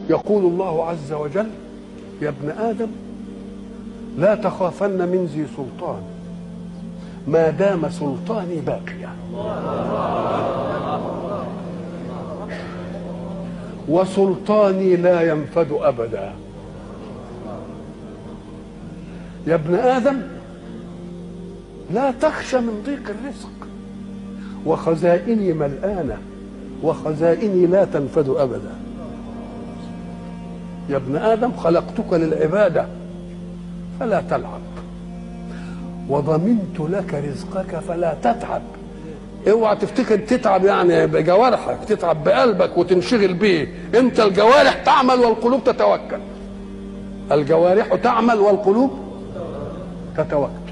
يقول الله عز وجل: يا ابن آدم لا تخافن من ذي سلطان ما دام سلطاني باقيا، وسلطاني لا ينفد أبدا. يا ابن آدم لا تخشى من ضيق الرزق، وخزائني ملآنة وخزائني لا تنفد أبدا. يا ابن آدم خلقتك للعبادة فلا تلعب، وضمنت لك رزقك فلا تتعب. اوعى تفتكر تتعب يعني بجوارحك، تتعب بقلبك وتنشغل بيه. انت الجوارح تعمل والقلوب تتوكل. الجوارح تعمل والقلوب تتوكل.